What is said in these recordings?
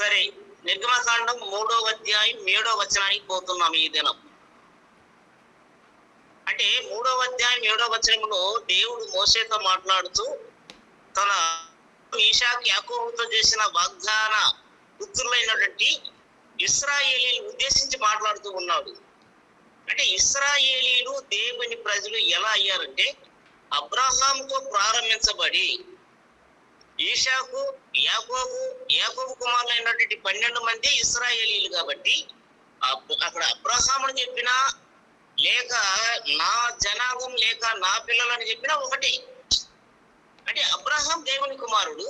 సరే, నిర్గమకాండం 3వ అధ్యాయం 7వ వచనానికి పోతున్నాం ఈ దినం. అంటే 3వ అధ్యాయం 7వ వచనంలో దేవుడు మోషేతో మాట్లాడుతూ తన ఇషాకు యాకోబుతో చేసిన వాగ్దాన పుత్రులైనటువంటి ఇశ్రాయేలీని ఉద్దేశించి మాట్లాడుతూ ఉన్నాడు. అంటే ఇశ్రాయేలీలు దేవుని ప్రజలు ఎలా అయ్యారంటే అబ్రహాముతో ప్రారంభించబడి ఈషాకు యాకోబు కుమారులైనటువంటి 12 మంది ఇశ్రాయేలీలు. కాబట్టి అక్కడ అబ్రహాముని చెప్పినా లేక నా జనాంగం లేక నా పిల్లలని చెప్పినా ఒకటి. అంటే అబ్రహాం దేవుని కుమారుడు,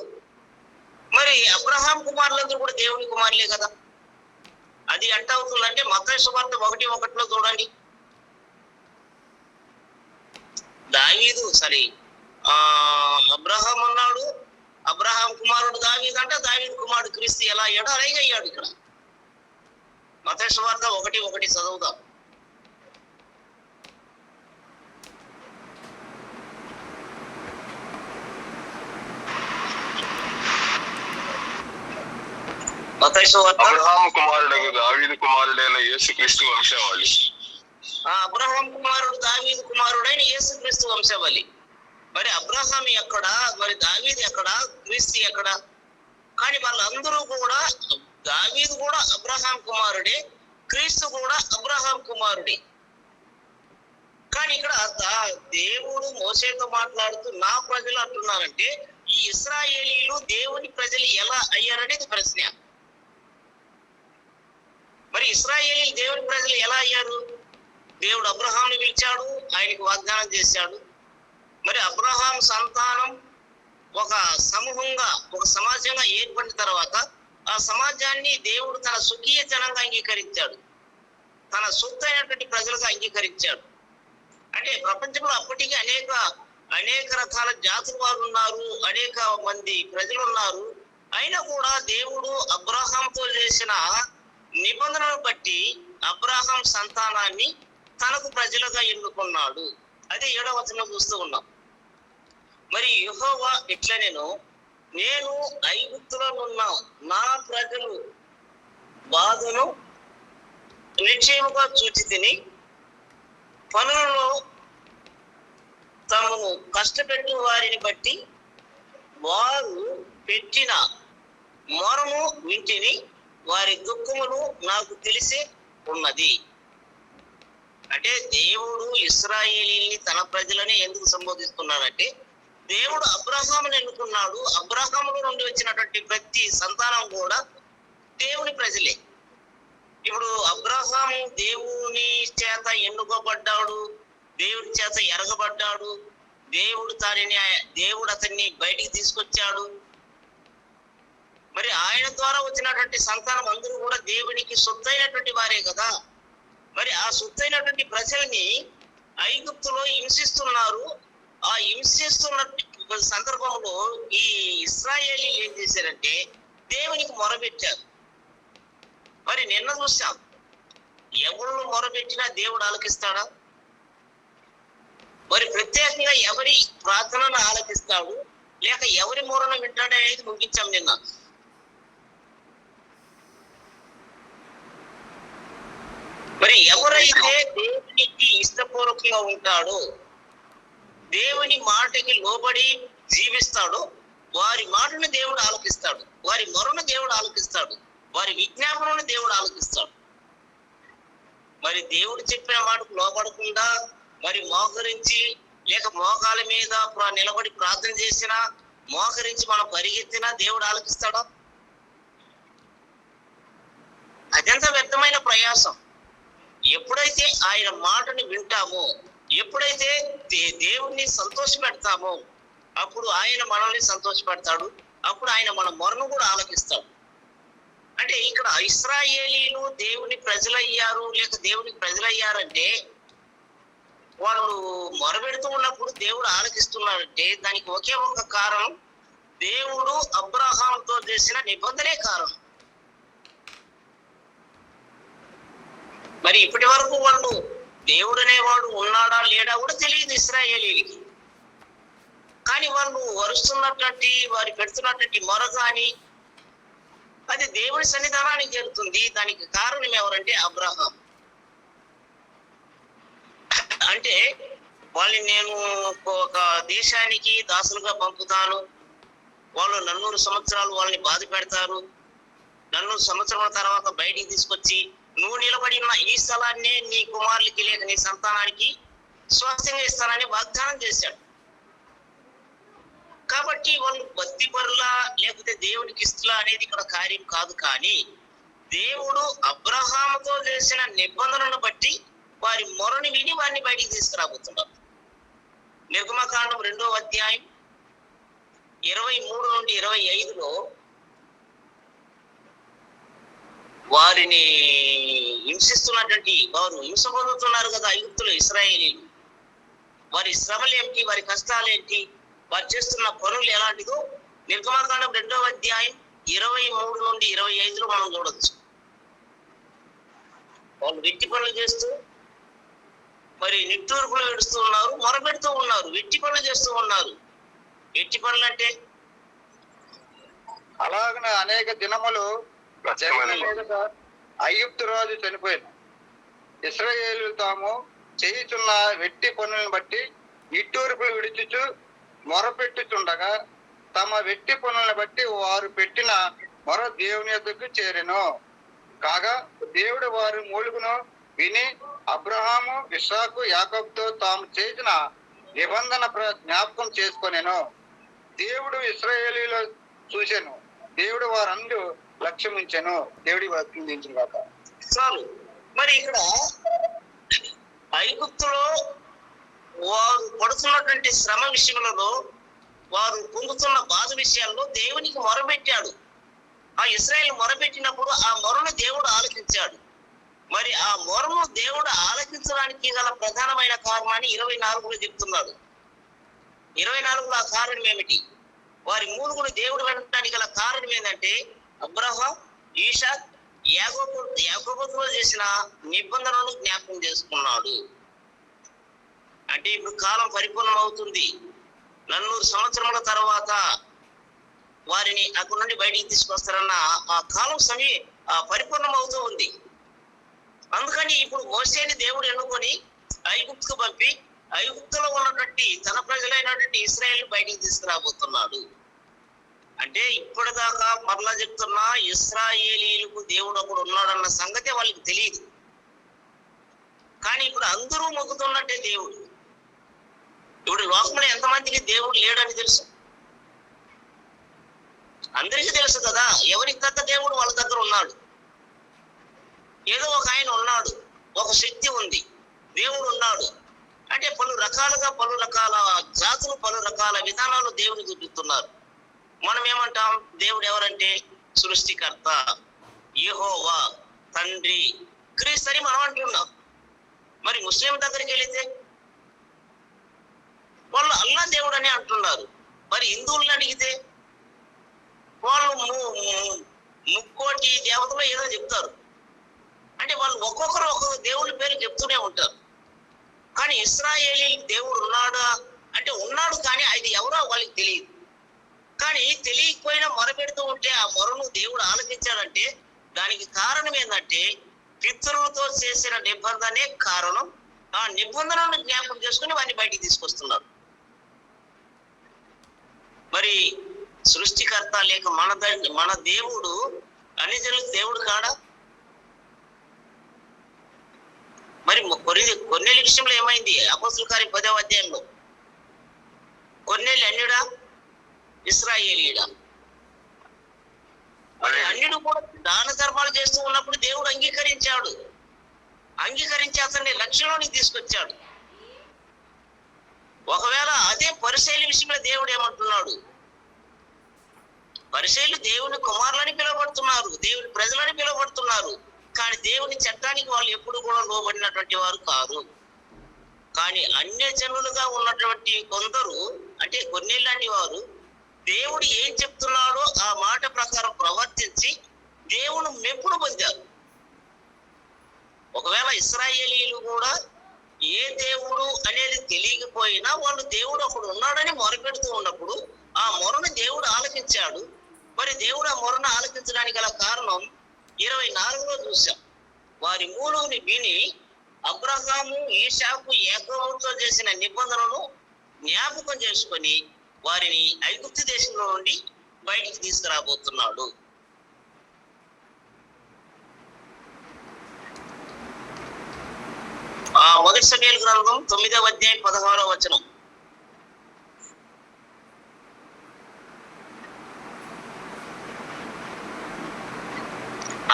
మరి అబ్రహాం కుమారులందరూ కూడా దేవుని కుమారులే కదా. అది ఎంత అవుతుందంటే మత్తయి సువార్త 1:1 చూడండి. దావీదు అబ్రహాం అన్నాడు, అబ్రహాం కుమారుడు దావీదు అంటే దావీదు కుమారుడు క్రీస్తు ఎలా అయ్యాడో అలాగే అయ్యాడు. ఇక్కడ మత్తయి సువార్త 1:1 చదువుదాం. అబ్రహాము కుమారుడైన దావీదు కుమారుడైన యేసుక్రీస్తు వంశావళి. అబ్రహాం కుమారుడు దావీదు కుమారుడైన యేసుక్రీస్తు వంశావళి. మరి అబ్రహాం ఎక్కడ, మరి దావీదు ఎక్కడ, క్రీస్తు ఎక్కడ? కానీ వాళ్ళందరూ కూడా, దావీదు కూడా అబ్రహాం కుమారుడే, క్రీస్తు కూడా అబ్రహాం కుమారుడే. కానీ ఇక్కడ దేవుడు మోషేతో మాట్లాడుతూ నా ప్రజలు అంటున్నారంటే ఈ ఇశ్రాయేలీలు దేవుని ప్రజలు ఎలా అయ్యారనేది ప్రశ్న. మరి ఇశ్రాయేలీలు దేవుని ప్రజలు ఎలా అయ్యారు? దేవుడు అబ్రహాంని పిలిచాడు, ఆయనకి వాగ్దానం చేశాడు. మరి అబ్రహాం సంతానం ఒక సమూహంగా, ఒక సమాజంగా ఏర్పడిన తర్వాత ఆ సమాజాన్ని దేవుడు తన స్వకీయ జనంగా అంగీకరించాడు, తన సొత్తు అయినటువంటి ప్రజలుగా అంగీకరించాడు. అంటే ప్రపంచంలో అప్పటికి అనేక రకాల జాతుల వారు ఉన్నారు, అనేక మంది ప్రజలు ఉన్నారు. అయినా కూడా దేవుడు అబ్రహాంతో చేసిన నిబంధనను బట్టి అబ్రహాం సంతానాన్ని తనకు ప్రజలుగా ఎన్నుకున్నాడు. అదే 7వ వచనం చూస్తూ ఉన్నాం. మరి యెహోవా ఇట్లా నేను ఐగుప్తులో ఉన్న నా ప్రజలు బాధను నిశ్చయముగా చూచి తిని పనులలో తమను కష్టపెట్టు వారిని బట్టి వారు పెట్టిన మొరను వింటిని, వారి దుఃఖమును నాకు తెలిసే ఉన్నది. అంటే దేవుడు ఇశ్రాయేలీని తన ప్రజలని ఎందుకు సంబోధిస్తున్నాడంటే దేవుడు అబ్రహామును ఎన్నుకున్నాడు. అబ్రహాములో నుండి వచ్చినటువంటి ప్రతి సంతానం కూడా దేవుని ప్రజలే. ఇప్పుడు అబ్రహాము దేవుని చేత ఎన్నుకోబడ్డాడు, దేవుడి చేత ఎరగబడ్డాడు, దేవుడు అతన్ని బయటికి తీసుకొచ్చాడు. మరి ఆయన ద్వారా వచ్చినటువంటి సంతానం అందరూ కూడా దేవునికి సొత్తైనటువంటి వారే కదా. మరి ఆ సొత్తైనటువంటి ప్రజల్ని ఐగుప్తులో హింసిస్తున్నారు. ఆ హింసిస్తున్న సందర్భంలో ఈ ఇశ్రాయేలీలు ఏం చేశారంటే దేవునికి మొరపెట్టారు. మరి నిన్న చూసాం, ఎవరు మొరపెట్టినా దేవుడు ఆలకిస్తాడా? మరి ప్రత్యేకంగా ఎవరి ప్రార్థనను ఆలకిస్తాడు లేక ఎవరి మొరను వింటాడనేది ముగించాం నిన్న. మరి ఎవరైతే దేవునికి ఇష్టపూర్వకంగా ఉంటాడో, దేవుని మాటకి లోబడి జీవిస్తాడో వారి మాటను దేవుడు ఆలకిస్తాడు, వారి మొరను దేవుడు ఆలకిస్తాడు, వారి విజ్ఞాపనను దేవుడు ఆలకిస్తాడు. మరి దేవుడు చెప్పిన మాటకు లోబడకుండా మరి మోకరించి లేక మోకాల మీద నిలబడి ప్రార్థన చేసినా, మోకరించి మనం పరిగెత్తినా దేవుడు ఆలకిస్తాడా? అత్యంత వ్యర్థమైన ప్రయాసం. ఎప్పుడైతే ఆయన మాటను వింటామో, ఎప్పుడైతే దేవుణ్ణి సంతోష పెడతామో అప్పుడు ఆయన మనల్ని సంతోష పెడతాడు, అప్పుడు ఆయన మన మొరను కూడా ఆలకిస్తాడు. అంటే ఇక్కడ ఇశ్రాయేలీలు దేవుని ప్రజలయ్యారు లేక దేవునికి ప్రజలయ్యారంటే వాళ్ళు మొరబెడుతూ ఉన్నప్పుడు దేవుడు ఆలకిస్తున్నాడంటే దానికి ఒకే ఒక కారణం, దేవుడు అబ్రహాంతో చేసిన నిబంధనే కారణం. మరి ఇప్పటి వరకు వాళ్ళు దేవుడు అనేవాడు ఉన్నాడా లేడా కూడా తెలియదు ఇశ్రాయేలీలకి. కానీ వాళ్ళు వారు పెడుతున్నటువంటి మొర కానీ అది దేవుని సన్నిధానానికి చేరుతుంది. దానికి కారణం ఎవరంటే అబ్రహాం. అంటే వాళ్ళని నేను ఒక దేశానికి దాసులుగా పంపుతాను, వాళ్ళు 400 సంవత్సరాలు వాళ్ళని బాధ పెడతారు, 400 సంవత్సరాల తర్వాత బయటికి తీసుకొచ్చి నువ్వు నిలబడి ఉన్న ఈ స్థలాన్నే నీ కుమారులకి లేక నీ సంతానానికి స్వాస్థ్యంగా ఇస్తానని వాగ్దానం చేశాడు. కాబట్టి వాళ్ళు భక్తి పరులా లేకపోతే దేవునికి ఇస్తులా అనేది ఇక్కడ కార్యం కాదు. కానీ దేవుడు అబ్రహాముతో చేసిన నిబంధనను బట్టి వారి మొరని విని వారిని బయటికి తీసుకురాబోతున్నారు. నిర్గమకాండం 2వ అధ్యాయం 23 నుండి 25లో వారిని హింసిస్తున్నటువంటి, వారు హింస పొందుతున్నారు కదా ఐగుప్తులు, ఇశ్రాయేలీలు. వారి శ్రమలు ఏమిటి, వారి కష్టాలు ఏంటి, వారు చేస్తున్న పనులు ఎలాంటిదో నిర్గమకాండం 2వ అధ్యాయం 23 నుండి 25లో మనం చూడొచ్చు. వాళ్ళు వెట్టి పనులు చేస్తూ మరి నిట్టూర్పులు ఏడుస్తూ ఉన్నారు, మొరపెడుతూ ఉన్నారు, వెట్టి పనులు చేస్తూ ఉన్నారు. వెట్టి పనులు అంటే అలాగనే అనేక దినములు ఐగుప్తు రాజు చనిపోయిన ఇశ్రాయేలు తాము చేయుచున్న వెట్టి పనులను బట్టి నిట్టూర్పులు విడిచుచు మొరపెట్టుచుండగా తమ వెట్టి పనులను బట్టి వారు పెట్టిన మొర దేవుని యొద్దకు చేరెను. కాగా దేవుడు వారి మూలుగును విని అబ్రహాము, ఇస్సాకు, యాకోబుతో తాము చేసిన నిబంధన జ్ఞాపకం చేసుకొనెను. దేవుడు ఇశ్రాయేలీలో చూసెను, దేవుడు వారందరూ లక్ష్యం ఉంచెను. దేవుడి వాక్యం దించిన కాక చాలు. మరి ఇక్కడ ఐగుప్తులో వారు పడుతున్నటువంటి శ్రమ విషయంలో, వారు పొందుతున్న బాధ విషయాల్లో దేవునికి మొరపెట్టాడు. ఆ ఇశ్రాయేలు మొరపెట్టినప్పుడు ఆ మొరను దేవుడు ఆలకించాడు. మరి ఆ మొరను దేవుడు ఆలకించడానికి గల ప్రధానమైన కారణాన్ని 24లో చెప్తున్నాడు. 24లో ఆ కారణం ఏమిటి? వారి మూలుగును దేవుడు వినడానికి గల కారణం ఏంటంటే అబ్రహాం, ఈసాక్, యాకోబుతో చేసిన నిబంధనను జ్ఞాపకం చేసుకున్నాడు. అంటే ఇప్పుడు కాలం పరిపూర్ణం అవుతుంది. 400 సంవత్సరముల తర్వాత వారిని అక్కడి నుండి బయటికి తీసుకొస్తారన్న ఆ కాలం పరిపూర్ణం అవుతూ ఉంది. అందుకని ఇప్పుడు మోసేని దేవుడు ఎన్నుకొని ఐగుప్తుకు పంపి ఐగుప్తులో ఉన్నటువంటి తన ప్రజలైనటువంటి ఇశ్రాయేలు బయటికి తీసుకురాబోతున్నాడు. అంటే ఇప్పటిదాకా మరలా చెప్తున్నా, ఇశ్రాయేలీలకు దేవుడు అప్పుడు ఉన్నాడన్న సంగతి వాళ్ళకి తెలియదు. కానీ ఇప్పుడు అందరూ మొక్కుతున్నట్టే దేవుడు. ఇప్పుడు లోకంలో ఎంతమందికి దేవుడు లేడని తెలుసు? అందరికీ తెలుసు కదా. ఎవరికి తగ్గ దేవుడు వాళ్ళ దగ్గర ఉన్నాడు. ఏదో ఒక ఆయన ఉన్నాడు, ఒక శక్తి ఉంది, దేవుడు ఉన్నాడు. అంటే పలు రకాలుగా పలు రకాల జాతులు పలు రకాల విధానాలు దేవుని చూపిస్తున్నారు. మనం ఏమంటాం? దేవుడు ఎవరంటే సృష్టికర్త, యెహోవా, తండ్రి, క్రీస్తు అని మనం అంటున్నాం. మరి ముస్లిం దగ్గరికి వెళితే వాళ్ళు అల్లా దేవుడు అని అంటున్నారు. మరి హిందువులను అడిగితే వాళ్ళు ముక్కోటి దేవతలు ఏదో చెప్తారు. అంటే వాళ్ళు ఒక్కొక్కరు ఒక్కొక్క దేవుడి పేరు చెప్తూనే ఉంటారు. కానీ ఇశ్రాయేలీ దేవుడు ఉన్నాడా అంటే ఉన్నాడు, కానీ అది ఎవరో వాళ్ళకి తెలియదు. కానీ తెలియకపోయినా మొరపెడుతూ ఉంటే ఆ మొరను దేవుడు ఆలకించాడంటే దానికి కారణం ఏంటంటే పితరులతో చేసిన నిబంధనే కారణం. ఆ నిబంధనను జ్ఞాపకం చేసుకుని వారిని బయటికి తీసుకొస్తున్నారు. మరి సృష్టికర్త లేక మన దేవుడు అన్ని జనులకు దేవుడు కాడా? మరి కొన్నేళ్ళ విషయంలో ఏమైంది? అపోస్తుల కార్యం 10వ అధ్యాయంలో కొన్నేళ్ళు అన్యుడా, ఇశ్రాయేలీయుడా? మరి అన్యుడు కూడా దాన ధర్మాలు చేస్తూ ఉన్నప్పుడు దేవుడు అంగీకరించాడు. అంగీకరించి అతన్ని లక్ష్యంలోనికి తీసుకొచ్చాడు. ఒకవేళ అదే పరిసయ్యుల విషయంలో దేవుడు ఏమంటున్నాడు? పరిసయ్యులు దేవుని కుమారులని పిలువబడుతున్నారు, దేవుని ప్రజలని పిలువబడుతున్నారు. కానీ దేవుని చట్టానికి వాళ్ళు ఎప్పుడు కూడా లోబడినటువంటి వారు కాదు. కానీ అన్య జనులుగా ఉన్నటువంటి కొందరు, అంటే కొన్నేళ్ళని వారు దేవుడు ఏం చెప్తున్నాడో ఆ మాట ప్రకారం ప్రవర్తించి దేవుని మెప్పును పొందారు. ఒకవేళ ఇశ్రాయేలీలు కూడా ఏ దేవుడు అనేది తెలియకపోయినా వాళ్ళు దేవుడు ఒకడు ఉన్నాడని మొరపెడుతూ ఉన్నప్పుడు ఆ మొరను దేవుడు ఆలకించాడు. మరి దేవుడు ఆ మొరను ఆలకించడానికి గల కారణం 24లో చూసాం. వారి మూలుగుని విని అబ్రహాము, ఈశాకు, యాకోబుతో చేసిన నిబంధనను జ్ఞాపకం చేసుకొని వారిని ఐగుప్తు దేశంలో నుండి బయటికి తీసుకురాబోతున్నాడు. మొదటి సమూయేలు గ్రంథం 9వ అధ్యాయం 16వ వచనం.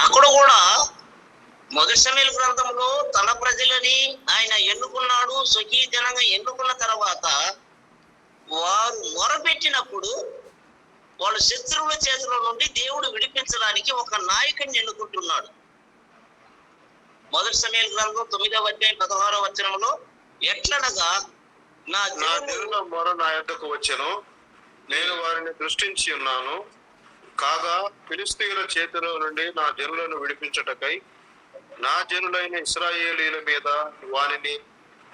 అక్కడ కూడా మొదటి సమూయేలు గ్రంథంలో తన ప్రజలని ఆయన ఎన్నుకున్నాడు. స్వకీయ జనంగా ఎన్నుకున్న తర్వాత వారు మొరపెట్టినప్పుడు వాళ్ళు శత్రువుల చేతుల నుండి దేవుడు విడిపించడానికి ఒక నాయకుడిని ఎన్నుకుంటున్నాడు. మొదటి సమూయేలు గ్రంథం 9వ అధ్యాయం 16వ వచనంలో, ఎట్లనగా నా జనుల మొర నా యొద్దకు వచ్చెను, నేను వారిని దృష్టించి ఉన్నాను. కాగా ఫిలిష్తీయుల చేతిలో నుండి నా జనులను విడిపించుటకై నా జనులైన ఇశ్రాయేలీయుల మీద వారిని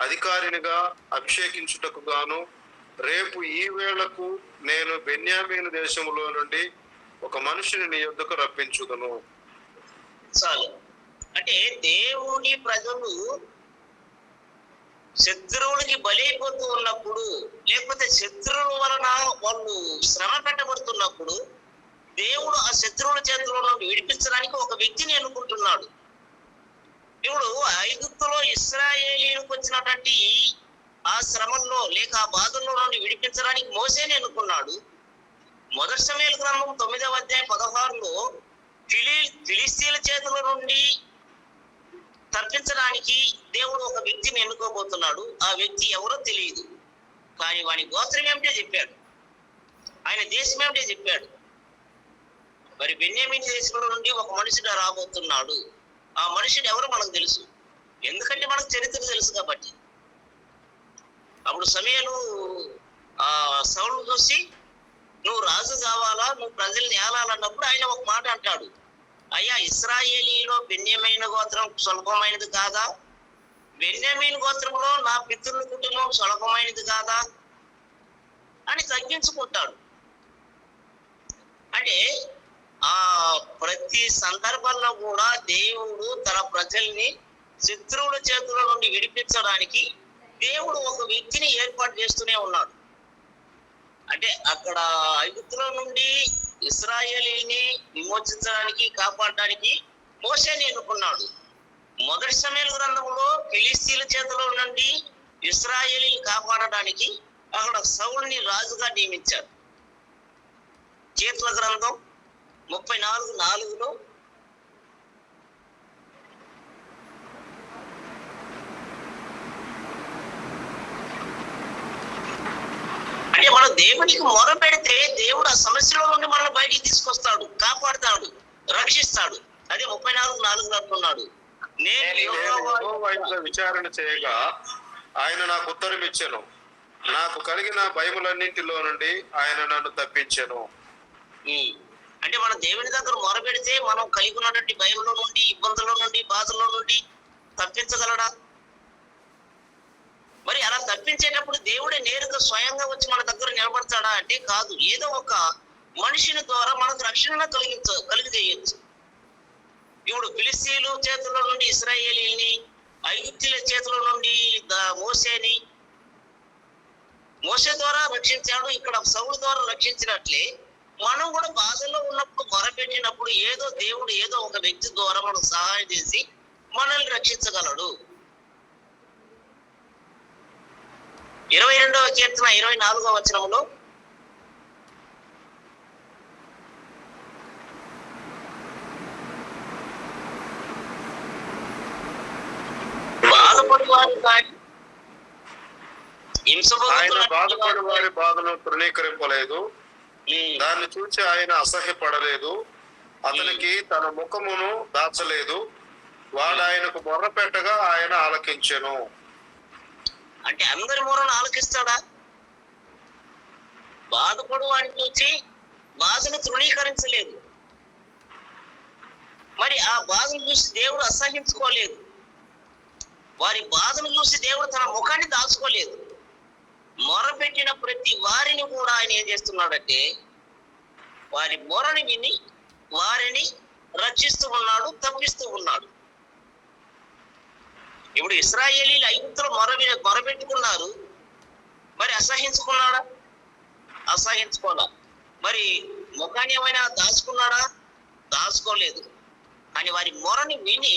అధికారినిగా అభిషేకించుటకు గాను రేపు ఈ వేళకు నేను బెన్యామీను దేశములో నుండి ఒక మనిషిని నీ యొద్దకు రప్పించుదును. చాలు. అంటే దేవుని ప్రజలు శత్రువులకి బలైపోతూ ఉన్నప్పుడు, లేకపోతే శత్రువుల వలన వాళ్ళు శ్రమ పెట్టబడుతున్నప్పుడు దేవుడు ఆ శత్రువుల చేతిలో నుండి విడిపించడానికి ఒక వ్యక్తిని ఎన్నుకుంటున్నాడు. ఇప్పుడు ఐగుప్తులో ఇశ్రాయేలీయులకు వచ్చినటువంటి ఆ శ్రమంలో లేక ఆ బాధల్లో నుండి విడిపించడానికి మోసేని ఎన్నుకున్నాడు. మొదటి సమూయేలు గ్రంథం 9వ అధ్యాయం 16లో ఫిలిష్తీయుల చేతుల నుండి తప్పించడానికి దేవుడు ఒక వ్యక్తిని ఎన్నుకోబోతున్నాడు. ఆ వ్యక్తి ఎవరో తెలియదు, కానీ వాని గోత్రం ఏమిటో చెప్పాడు, ఆయన దేశం ఏమిటో చెప్పాడు. మరి బెన్యామీను దేశంలో నుండి ఒక మనుషుడు రాబోతున్నాడు. ఆ మనుషుడు ఎవరో మనకు తెలుసు, ఎందుకంటే మనకు చరిత్ర తెలుసు కాబట్టి. అప్పుడు సమూయేలు సౌలు చూసి, నువ్వు రాజు కావాలా, నువ్వు ప్రజల్ని ఏలాలన్నప్పుడు ఆయన ఒక మాట అంటాడు, అయ్యా ఇశ్రాయేలీలో బెన్యామీను గోత్రం సులభమైనది కాదా? బెన్యామీను గోత్రంలో నా పితరుల కుటుంబం సులభమైనది కాదా అని తగ్గించుకుంటాడు. అంటే ఆ ప్రతి సందర్భంలో కూడా దేవుడు తన ప్రజల్ని శత్రువుల చేతుల నుండి విడిపించడానికి దేవుడు ఒక వ్యక్తిని ఏర్పాటు చేస్తూనే ఉన్నాడు. అంటే అక్కడ ఐగుప్తుల నుండి ఇశ్రాయేలీని విమోచించడానికి, కాపాడడానికి మోసేని ఎన్నుకున్నాడు. మొదటి సమూయేలు గ్రంథంలో ఫిలిష్తీయుల చేతిలో నుండి ఇశ్రాయేలీని కాపాడడానికి అక్కడ సౌలుని రాజుగా నియమించాడు. కీర్తన గ్రంథం 34:4లో, అంటే మనం దేవునికి మొర పెడితే దేవుడు ఆ సమస్యలో నుండి మనల్ని బయటికి తీసుకొస్తాడు, కాపాడుతాడు, రక్షిస్తాడు. అదే 34:4 అంటున్నాడు, నేను యెహోవా విచారణ చేయగా ఆయన నాకు ఉత్తరం ఇచ్చెను, నాకు కలిగిన భయములన్నింటిలో నుండి ఆయన నన్ను తప్పించెను. అంటే మనం దేవుని దగ్గర మొర పెడితే మనం కలిగి ఉన్నటువంటి భయంలో నుండి, ఇబ్బందుల నుండి, బాధల్లో నుండి తప్పించగలడా? మరి అలా తప్పించేటప్పుడు దేవుడే నేరుగా స్వయంగా వచ్చి మన దగ్గర నిలబడతాడా అంటే కాదు. ఏదో ఒక మనిషిని ద్వారా మనకు రక్షణ కలిగజేయచ్చు. ఇప్పుడు ఫిలిష్తీయుల చేతుల నుండి ఇశ్రాయేలీని, ఐగుప్తీయుల చేతుల నుండి మోసే ద్వారా రక్షించాడు. ఇక్కడ సౌలు ద్వారా రక్షించినట్లే మనం కూడా బాధల్లో ఉన్నప్పుడు మొరపెట్టినప్పుడు దేవుడు ఏదో ఒక వ్యక్తి ద్వారా మనకు సహాయం చేసి మనల్ని రక్షించగలడు. 22వ కీర్తన 24వ వచనంలో, ఆయన బాధపడి వారి బాధను తృణీకరింపలేదు, దాన్ని చూసి ఆయన అసహ్యపడలేదు, అతనికి తన ముఖమును దాచలేదు, వాడు ఆయనకు మొర్ర పెట్టగా ఆయన ఆలకించెను. అంటే అందరి మొరను ఆలకిస్తాడా? బాధపడు వాడిని చూసి బాధను తృణీకరించలేదు. మరి ఆ బాధను చూసి దేవుడు అసహించుకోలేదు. వారి బాధను చూసి దేవుడు తన ముఖాన్ని దాచుకోలేదు. మొరపెట్టిన ప్రతి వారిని కూడా ఆయన ఏం చేస్తున్నాడంటే వారి మొరని విని వారిని రక్షిస్తూ ఉన్నాడు, తప్పిస్తూ ఉన్నాడు. ఇప్పుడు ఇశ్రాయేలీలు ఐగుప్తులు మొరపెట్టుకున్నారు, మరి అసహించుకున్నాడా? అసహించుకోవాలా. మరి ముఖాన్ని ఏమైనా దాచుకున్నాడా? దాచుకోలేదు. కానీ వారి మొరని విని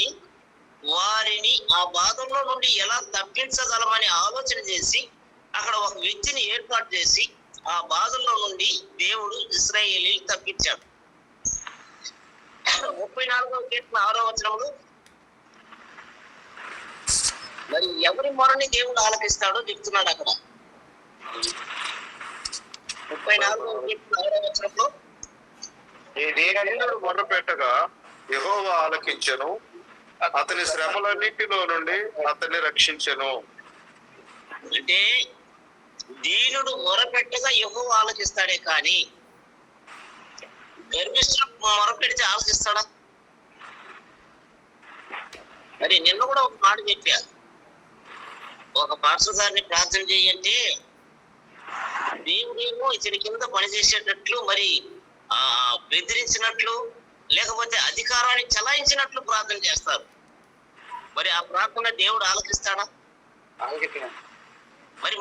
వారిని ఆ బాధల్లో నుండి ఎలా తప్పించగలమని ఆలోచన చేసి అక్కడ ఒక వ్యక్తిని ఏర్పాటు చేసి ఆ బాధల్లో నుండి దేవుడు ఇశ్రాయేలీలు తప్పించాడు. 34వ కీర్తన 6వ వచనంలో మరి ఎవరి మొరని దేవుడు ఆలకిస్తాడో చెప్తున్నాడు అక్కడ. 34వ కీర్తన 6వ వచనంలో దీనుడు మొర్రపెట్టగా యెహోవా ఆలకించెను, అతని శ్రమలన్నిటిలో నుండి అతన్ని రక్షించెను. అంటే దీనుడు మొరపెట్టగా యెహోవా ఆలకిస్తాడే కానీ గర్భిష్ఠుడు మొరపెడితే ఆలకిస్తాడా? మరి నిన్న కూడా ఒక మాట చెప్పా, ఒక పాస్టర్ గారిని ప్రార్థన చేయంటే దేవుడేమో ఇతని కింద పనిచేసేటట్లు మరి బెదిరించినట్లు లేకపోతే అధికారాన్ని చలాయించినట్లు ప్రార్థన చేస్తారు. మరి ఆ ప్రార్థన దేవుడు ఆలకిస్తాడా? మరి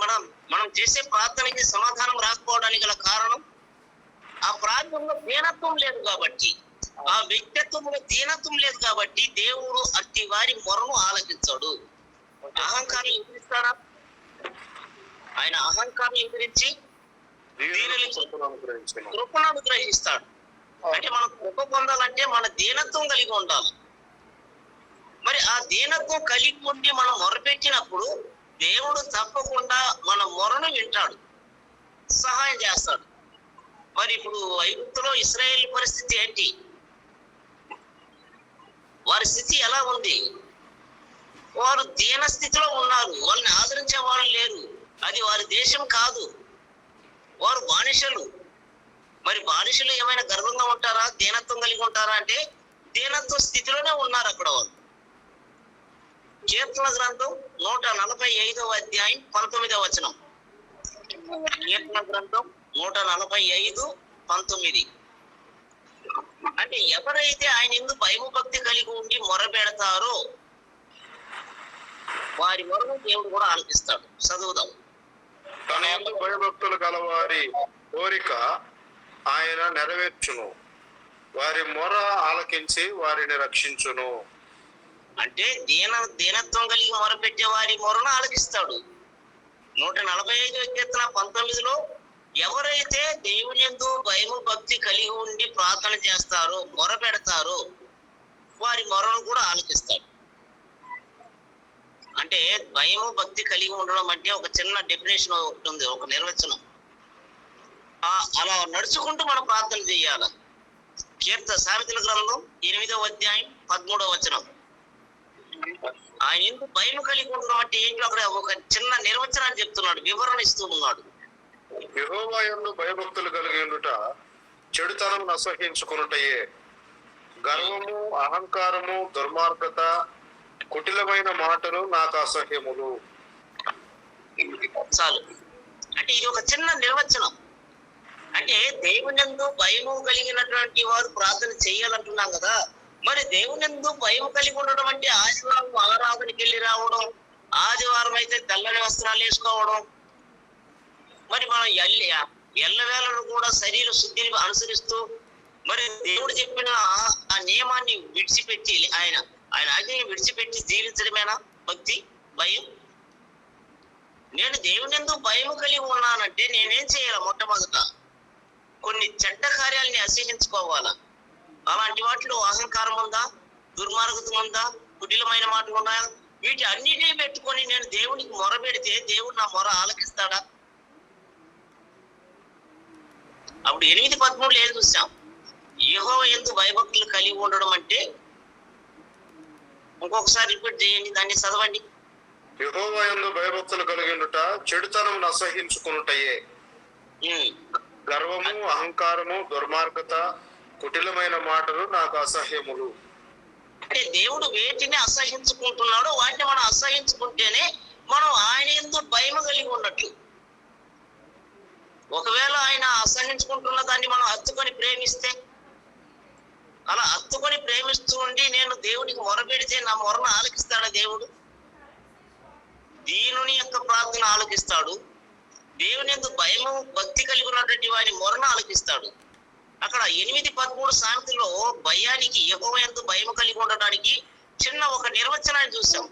మనం చేసే ప్రార్థనకి సమాధానం రాకపోవడానికి గల కారణం ఆ ప్రార్థనలో దీనత్వం లేదు కాబట్టి, ఆ వ్యక్తిత్వంలో దీనత్వం లేదు కాబట్టి దేవుడు అట్టి వారి మొరను ఆలకించాడు. అహంకారం ఎదిరిస్తాడా? ఆయన అహంకారం ఎదిరించి కృపను అనుగ్రహిస్తాడు. అంటే మనం కృప పొందాలంటే మన దీనత్వం కలిగి ఉండాలి. మరి ఆ దీనత్వం కలిగి ఉండి మనం మొరపెట్టినప్పుడు దేవుడు తప్పకుండా మన మొరను వింటాడు, సహాయం చేస్తాడు. మరి ఇప్పుడు ఐగుప్తులో ఇశ్రాయేల్ పరిస్థితి ఏంటి? వారి స్థితి ఎలా ఉంది? వారు దీన స్థితిలో ఉన్నారు, వాళ్ళని ఆదరించే వాళ్ళు లేరు. అది వారి దేశం కాదు, వారు బానిసలు. మరి బానిసలు ఏమైనా గర్వంగా ఉంటారా? దీనత్వం కలిగి ఉంటారా? అంటే దీనత్వ స్థితిలోనే ఉన్నారు అక్కడ వాళ్ళు. కీర్తన గ్రంథం 145వ అధ్యాయం 19వ వచనం. కీర్తన గ్రంథం 145:19. అంటే ఎవరైతే ఆయన యందు భయము భక్తి కలిగి ఉండి మొరపెడతారో వారి మొరను దేవుడు కూడా ఆలకిస్తాడు. చదువుదాం. తన యందు భయభక్తులు గలవారి కోరిక ఆయన నెరవేర్చును, వారి మొర ఆలకించి వారిని రక్షించును. అంటే దీనత్వం కలిగి మొరపెట్టే వారి మొరను ఆలకిస్తాడు. 145వ కీర్తన 19లో ఎవరైతే దేవుని యందు భయము భక్తి కలిగి ఉండి ప్రార్థన చేస్తారో, మొరపెడతారో వారి మొరను కూడా ఆలకిస్తాడు. అంటే భయము భక్తి కలిగి ఉండడం అంటే ఒక చిన్న డెఫినేషన్ ఒకటి ఉంది, ఒక నిర్వచనం. అలా నడుచుకుంటూ మనం ప్రార్థన చేయాలి. సామెతల గ్రంథం 8వ అధ్యాయం 13వ వచనం. ఆయన ఎందుకు భయం కలిగి ఉండడం అంటే ఏంటో అక్కడ ఒక చిన్న నిర్వచనాన్ని చెప్తున్నాడు, వివరణ ఇస్తూ ఉన్నాడు. యెహోవా యందు భయభక్తులు కలిగి ఉండుట చెడుతనం అసహ్యించుకొనుటయే, గర్వము అహంకారము దుర్మార్గత కుటిలమైన మాటలు నాకు అసహ్యములు. చాలు. అంటే ఇది ఒక చిన్న నిర్వచనం. అంటే దేవునియందు భయము కలిగినటువంటి వారు ప్రార్థన చేయాలంటున్నాం కదా. మరి దేవునియందు భయం కలిగి ఉండడం అంటే ఆదివారం ఆరాధనకి వెళ్ళి రావడం, ఆదివారం అయితే తెల్లని వస్త్రాలు వేసుకోవడం, మరి మనం ఎల్లవేళను కూడా శరీర శుద్ధిని అనుసరిస్తూ మరి దేవుడు చెప్పిన ఆ నియమాన్ని విడిచిపెట్టి ఆయన ఆజ్ఞని విడిచిపెట్టి జీవించడమేనా భక్తి, భయం? నేను దేవునియందు భయం కలిగి ఉన్నానంటే నేనేం చేయాలి? మొట్టమొదట కొన్ని చెడ్డ కార్యాలని అసహించుకోవాలా. అలాంటి వాటిలో అహంకారం ఉందా, దుర్మార్గతం ఉందా, కుటిలమైన మాటలు ఉన్నాయా? వీటి అన్నిటినీ పెట్టుకొని నేను దేవునికి మొరపెడితే దేవుడు నా మొర ఆలకిస్తాడా? అప్పుడు 8:13 ఏది చూసాం? యెహోవా యందు భయభక్తులు కలిగి ఉండడం అంటే, ఇంకొకసారి రిపీట్ చేయండి, దాన్ని చదవండి. యెహోవా యందు భయభక్తులు కలిగి ఉండుట చెడుతనం అసహ్యించుకొనుటయే, గర్వము అహంకారము దుర్మార్గత కుటిలమైన మాటలు నాకు అసహ్యములు. అంటే దేవుడు వేటిని అసహించుకుంటున్నాడో వాటిని మనం అసహించుకుంటేనే మనం ఆయన యందు భయం కలిగి ఉన్నట్లు. ఒకవేళ ఆయన అసహించుకుంటున్న దాన్ని మనం హత్తుకొని ప్రేమిస్తే, అలా హత్తుకొని ప్రేమిస్తూ ఉండి నేను దేవుడికి మొరపెడితే నా మొరను ఆలకిస్తాడా దేవుడు? దీనుని యొక్క ప్రార్థన ఆలకిస్తాడు. దేవుని యందు భయము భక్తి కలిగి ఉన్నటువంటి వారి మొరను ఆలకిస్తాడు. అక్కడ 8:13 సామెతలో భయానికి, యెహోవా యందు భయము కలిగి ఉండడానికి చిన్న ఒక నిర్వచనాన్ని చూసాం.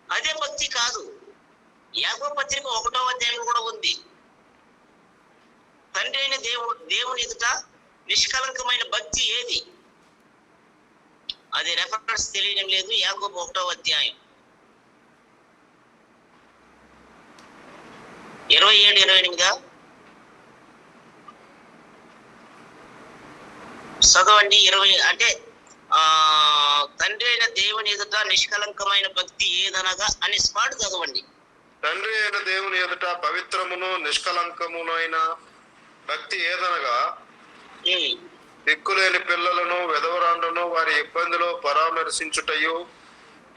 అదే భక్తి కాదు. యాకోబు పత్రిక 1వ అధ్యాయం కూడా ఉంది. తండ్రి అయిన దేవుని ఎదుట నిష్కలంకమైన భక్తి ఏది? అది రెఫరెన్స్ తెలియడం లేదు. యాకోబు 1వ అధ్యాయం 27-28 చదవండి. 20 అంటే తండ్రి అయిన దేవుని ఎదుట నిష్కలంకమైన భక్తి ఏదనగా అని స్పాట్ చదవండి. తండ్రి అయిన దేవుని ఎదుట పవిత్రమును నిష్కలంకమునైన భక్తి ఏదనగా దిక్కులేని పిల్లలను విధవరాండ్లను వారి ఇబ్బందిలో పరామర్శించుటయు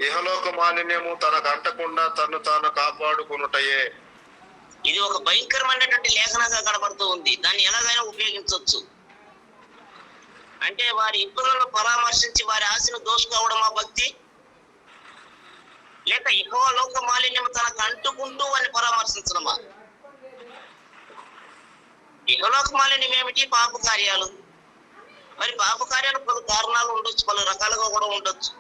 ఇహలోక మాలిన్యము తనకు అంటకుండా తను తాను కాపాడుకునుటయే. ఇది ఒక భయంకరమైనటువంటి లేఖనంగా కనబడుతూ ఉంది. దాన్ని ఎలాగైనా ఉపయోగించవచ్చు. అంటే వారి ఇబ్బందులను పరామర్శించి వారి ఆశను దోసుకోవడమా భక్తి? లేక ఇహలోక మాలిన్యం తనకు అంటుకుంటూ వారిని పరామర్శించడమా? ఇహలోక మాలిన్యం ఏమిటి? పాప కార్యాలు. మరి పాప కార్యాలు పలు కారణాలు ఉండొచ్చు, పలు రకాలుగా కూడా ఉండొచ్చు.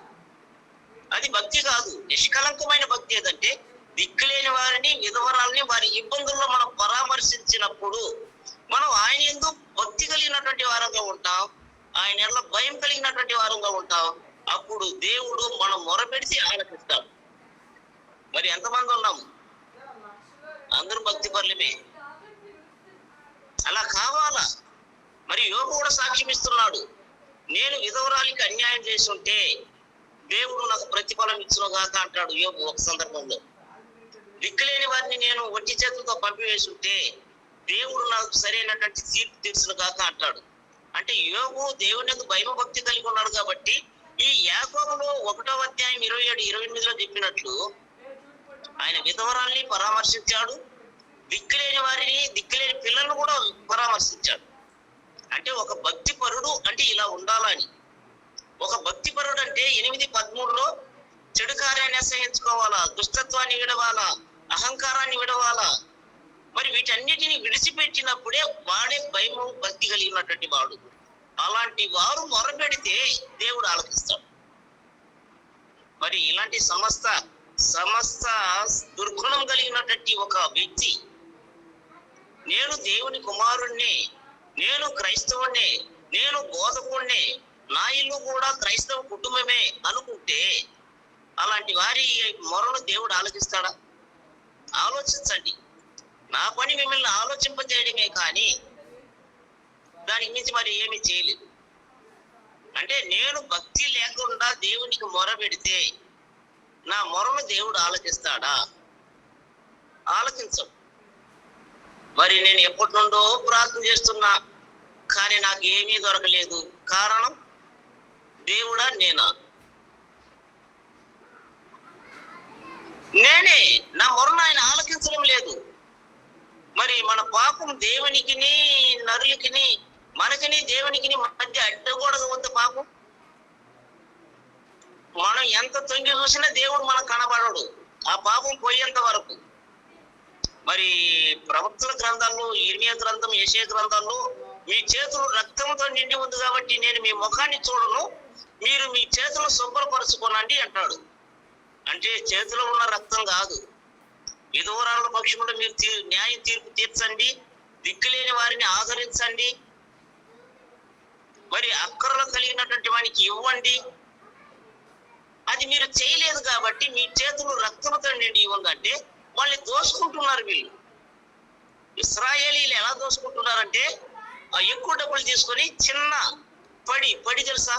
అది భక్తి కాదు. నిష్కలంకమైన భక్తి ఏదంటే దిక్కులేని వారిని, విధవరాలని వారి ఇబ్బందుల్లో మనం పరామర్శించినప్పుడు మనం ఆయన యందు భక్తి కలిగినటువంటి వారంగా ఉంటాం, ఆయన ఎడల భయం కలిగినటువంటి వారంగా ఉంటాం. అప్పుడు దేవుడు మనం మొరపెడితే ఆలకిస్తాడు. మరి ఎంతమంది ఉన్నాము? అందరూ భక్తి పరులమే. అలా కావాలా? మరి యోబు కూడా సాక్ష్యం ఇస్తున్నాడు. నేను విధవరాలికి అన్యాయం చేసి ఉంటే దేవుడు నాకు ప్రతిఫలం ఇచ్చును గాక అంటాడు యోబు ఒక సందర్భంలో. దిక్కులేని వారిని నేను ఒట్టి చేతులతో పంపివేసి ఉంటే దేవుడు నాకు సరైనటువంటి తీర్పు తీర్చును గాక అంటాడు. అంటే యోబు దేవుని యందు భయం భక్తి కలిగి ఉన్నాడు కాబట్టి ఈ యాకోబులో 1వ అధ్యాయం 27-28 చెప్పినట్లు ఆయన విధవరాల్ని పరామర్శించాడు, దిక్కులేని వారిని, దిక్కులేని పిల్లలను కూడా పరామర్శించాడు. అంటే ఒక భక్తి పరుడు అంటే ఇలా ఉండాలని. ఒక భక్తి పరుడు అంటే 8:13 చెడు కార్యాన్ని అసహించుకోవాలా, దుష్టత్వాన్ని విడవాలా, అహంకారాన్ని విడవాలా. మరి వీటన్నిటిని విడిచిపెట్టినప్పుడే వాడే భయము భక్తి కలిగినటువంటి వాడు. అలాంటి వారు మొరపెడితే దేవుడు ఆలకిస్తాడు. మరి ఇలాంటి సమస్త దుర్గుణం కలిగినటువంటి ఒక వ్యక్తి, నేను దేవుని కుమారుణ్ణి, నేను క్రైస్తవుణ్ణి, నేను బోధకుణ్ణి, నా ఇల్లు కూడా క్రైస్తవ కుటుంబమే అనుకుంటే అలాంటి వారి మొరను దేవుడు ఆలోచిస్తాడా? ఆలోచించండి. నా పని మిమ్మల్ని ఆలోచింపజేయడమే కానీ దానికి మించి మరి ఏమి చేయలేదు. అంటే నేను భక్తి లేకుండా దేవునికి మొర పెడితే నా మొరను దేవుడు ఆలకిస్తాడా? ఆలకించడు. మరి నేను ఎప్పటి నుండో ప్రార్థన చేస్తున్నా కానీ నాకు ఏమీ దొరకలేదు. కారణం దేవుడా నేనా? నేనే. నా మొరను ఆయన ఆలకించడం లేదు. మరి మన పాపం దేవునికిని నరులకిని, మనకిని దేవునికిని మధ్య అడ్డగోడగా ఉంది పాపం. మనం ఎంత తొంగి చూసినా దేవుడు మనకు కనబడడు ఆ పాపం పోయేంత వరకు. మరి ప్రవక్తల గ్రంథాల్లో, ఇర్మియా గ్రంథం, యెషయా గ్రంథాల్లో మీ చేతులు రక్తంతో నిండి ఉంది కాబట్టి నేను మీ ముఖాన్ని చూడను, మీరు మీ చేతులు శుభ్రపరచుకోనండి అంటాడు. అంటే చేతిలో ఉన్న రక్తం కాదు. విధవరాల పక్షంలో మీరు న్యాయ తీర్పు తీర్చండి, దిక్కులేని వారిని ఆదరించండి, మరి అక్కరలో కలిగినటువంటి వానికి ఇవ్వండి. అది మీరు చేయలేదు కాబట్టి మీ చేతులు రక్తంతో నిండి ఇవ్వండి. వాళ్ళని దోసుకుంటున్నారు వీళ్ళు. ఇశ్రాయేలీలు ఎలా దోసుకుంటున్నారంటే ఎక్కువ డబ్బులు తీసుకొని చిన్న పడి తెలుసా,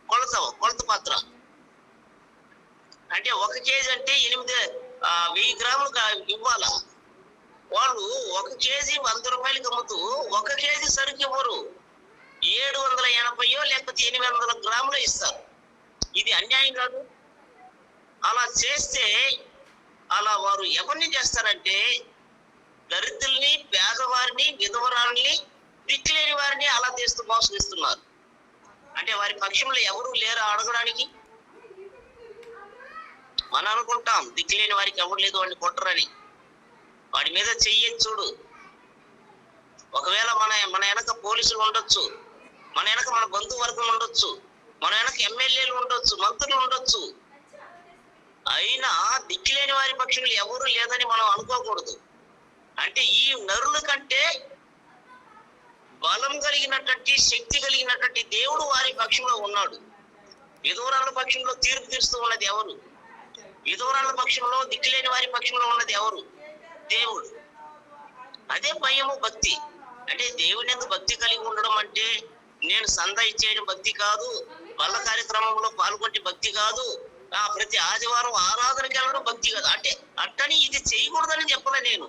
కొలత పాత్ర అంటే 1 కేజీ అంటే 1000 గ్రాములు ఇవ్వాలా. వాళ్ళు 1 కేజీ 100 రూపాయలకి అమ్ముతూ 1 కేజీ సరుకు ఇవ్వరు, 780 లేకపోతే 800 గ్రాములు ఇస్తారు. ఇది అన్యాయం కాదు. అలా చేస్తే అలా వారు ఎవరిని చేస్తారంటే దరిద్రుల్ని, పేదవారిని, విధవరాల్ని, దిక్కులేని వారిని అలా తీస్తూ మోసగిస్తున్నారు. అంటే వారి పక్షంలో ఎవరు లేరా అడగడానికి? మనం అనుకుంటాం దిక్కులేని వారికి ఎవరు లేదు వాడిని కొట్టరని. వాడి మీద చెయ్యని చూడు. ఒకవేళ మన వెనక పోలీసులు ఉండొచ్చు, మన వెనక మన బంధువర్గం ఉండొచ్చు, మన వెనక ఎమ్మెల్యేలు ఉండొచ్చు, మంత్రులు ఉండొచ్చు, అయినా దిక్కులేని వారి పక్షంలో ఎవరు లేదని మనం అనుకోకూడదు. అంటే ఈ నరుల కంటే బలం కలిగినటువంటి, శక్తి కలిగినటువంటి దేవుడు వారి పక్షంలో ఉన్నాడు. విధవరాల పక్షంలో తీర్పు తీరుస్తూ ఉన్నది ఎవరు? విధవరాల పక్షంలో, దిక్కులేని వారి పక్షంలో ఉన్నది ఎవరు? దేవుడు. అదే భయము, భక్తి. అంటే దేవుని యందు భక్తి కలిగి ఉండడం అంటే నేను సందా ఇచ్చేయడం భక్తి కాదు, వల్ల కార్యక్రమంలో పాల్గొంటే భక్తి కాదు, ప్రతి ఆదివారం ఆరాధనకి వెళ్ళడం భక్తి కాదు. అంటే అట్టని ఇది చేయకూడదని చెప్పలే నేను.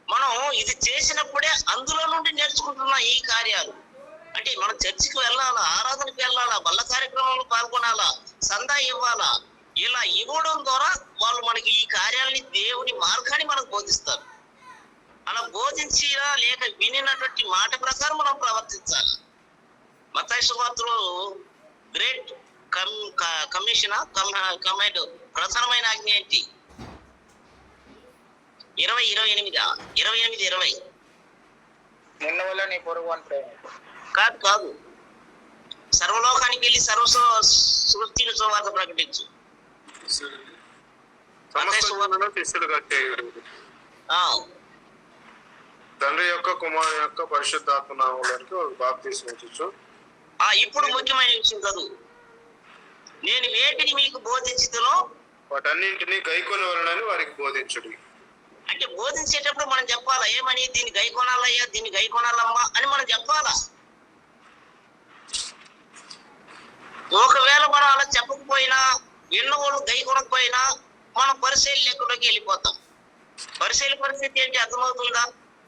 మనం ఇది చేసినప్పుడే అందులో నుండి నేర్చుకుంటున్నాం ఈ కార్యాలు. అంటే మనం చర్చికి వెళ్ళాలా, ఆరాధనకి వెళ్ళాలా, బల్ల కార్యక్రమంలో పాల్గొనాలా, సందా ఇవ్వాలా. ఇలా ఇవ్వడం ద్వారా వాళ్ళు మనకి ఈ కార్యాలని, దేవుని మార్గాన్ని మనకు బోధిస్తారు. అలా బోధించినా లేక వినినటువంటి మాట ప్రకారం మనం ప్రవర్తించాలి. మత్తయి సువార్తలో గ్రేట్ కమాండ్, ప్రధానమైన ఆజ్ఞ ఏంటి? 28 నిన్న వల్ల నీ పొరుగు అంటే కాదు. సర్వలోకానికి వెళ్ళి సృష్టిని సువార్త ప్రకటించు. తండ్రి యొక్క, కుమారు యొక్క, పరిశుద్ధాత్మ నామములకు బాప్తిస్మం. ఇప్పుడు ముఖ్యమైన విషయం చదువు. నేను వేటిని మీకు బోధించుతునో వాటన్నింటినీ గైకొనవలెనని వారికి బోధించుడి. అంటే బోధించేటప్పుడు మనం చెప్పాలా? ఏమని? దీన్ని గైకొనాలయ్యా, దీన్ని గైకొనాలమ్మా అని మనం చెప్పాలా. ఒకవేళ మనం అలా చెప్పకపోయినా, విన్నవాళ్ళు గైకొనకపోయినా మనం పరిశీలి లెక్కలోకి వెళ్ళిపోతాం. పరిశీలి పరిస్థితి ఏంటి అర్థమవుతుందా?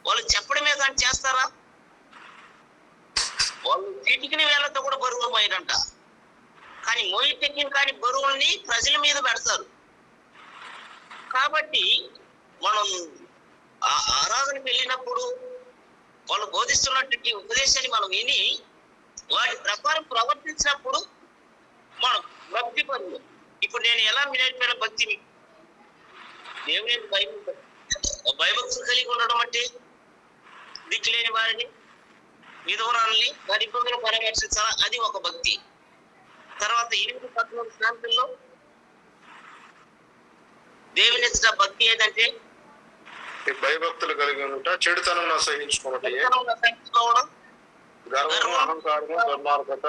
వాళ్ళు చెప్పడమే కానీ చేస్తారా? వాళ్ళు చిటికిన వేళ్లతో కూడా బరువులు మోయరంట. కానీ మోయిటెక్కిన కానీ బరువుల్ని ప్రజల మీద పెడతారు. కాబట్టి మనం ఆ ఆరాధనకి వెళ్ళినప్పుడు వాళ్ళు బోధిస్తున్నటువంటి ఉపదేశాన్ని మనం విని వాటి ప్రకారం ప్రవర్తించినప్పుడు మనం భక్తి పనులు. ఇప్పుడు నేను ఎలా నేర్పిన భక్తిని, దేవుని భయభక్తులు కలిగి ఉండడం అంటే దిక్కులేని వారిని, విధవరాలని, వారి ఇబ్బందులు పరామర్శించాలా, అది ఒక భక్తి. తర్వాత 8-13 శాంతుల్లో దేవుని ఎదుట భక్తి ఏదంటే భయభక్తులు కలిగి ఉంటా, చెడుతనం సహించుకోవడం, గర్వము, అహంకారము, దుర్మార్గత,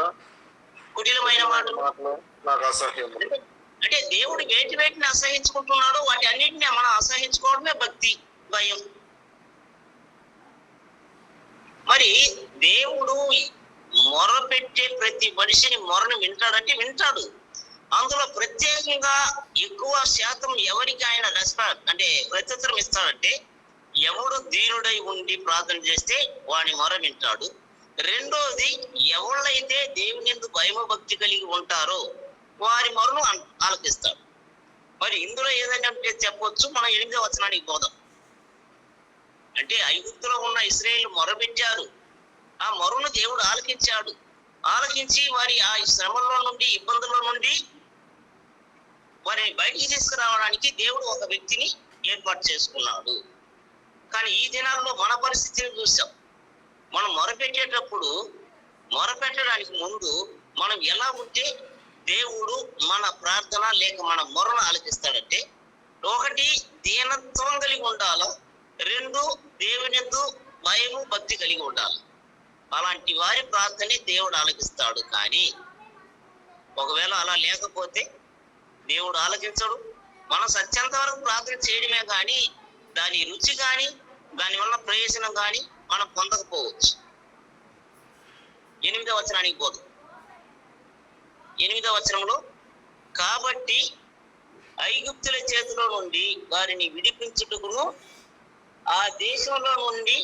కుటిలమైన మాటలు నాకు అసహ్యం. అంటే దేవుడు వేటిని అసహించుకుంటున్నాడో వాటి అన్నిటిని మనం అసహించుకోవడమే భక్తి, భయం. మరి దేవుడు మొర పెట్టే ప్రతి మనిషిని మొరను వింటాడంటే వింటాడు. అందులో ప్రత్యేకంగా ఎక్కువ శాతం ఎవరికి ఆయన రెస్పాన్స్ అంటే ప్రత్యుత్తరం ఇస్తాడంటే ఎవడు దీనుడై ఉండి ప్రార్థన చేస్తే వాని మొర వింటాడు. రెండోది, ఎవళ్ళైతే దేవుని యందు భయభక్తి కలిగి ఉంటారో వారి మొరను ఆలకిస్తాడు. మరి ఇందులో ఏదైనా చెప్పొచ్చు. మనం 8వ వచనానికి పోదాం. అంటే ఐగుప్తులో ఉన్న ఇశ్రాయేలు మొరపెట్టారు. ఆ మొరను దేవుడు ఆలకించాడు. ఆలకించి వారి ఆ శ్రమల్లో నుండి, ఇబ్బందుల నుండి వారిని బయటికి తీసుకురావడానికి దేవుడు ఒక వ్యక్తిని ఏర్పాటు చేసుకున్నాడు. కానీ ఈ దినాల్లో మన పరిస్థితిని చూసాం. మనం మొరపెట్టేటప్పుడు, మొరపెట్టడానికి ముందు మనం ఎలా ఉంటే దేవుడు మన ప్రార్థన లేక మన మొరను ఆలకిస్తాడంటే, ఒకటి దీనత్వం కలిగి ఉండాలి, 2 దేవుని యందు భయము భక్తి కలిగి ఉండాలి. అలాంటి వారి ప్రార్థనే దేవుడు ఆలకిస్తాడు. కానీ ఒకవేళ అలా లేకపోతే దేవుడు ఆలకించడు. మనం సత్యంత వరకు ప్రార్థన చేయడమే కానీ దాని రుచి కానీ దానివల్ల ప్రయోజనం కానీ మనం పొందకపోవచ్చు. 8వ వచనానికి పోదు. 8వ వచనంలో, కాబట్టి ఐగుప్తుల చేతిలో నుండి వారిని విడిపించుటకును ఆ దేశంలో నుండి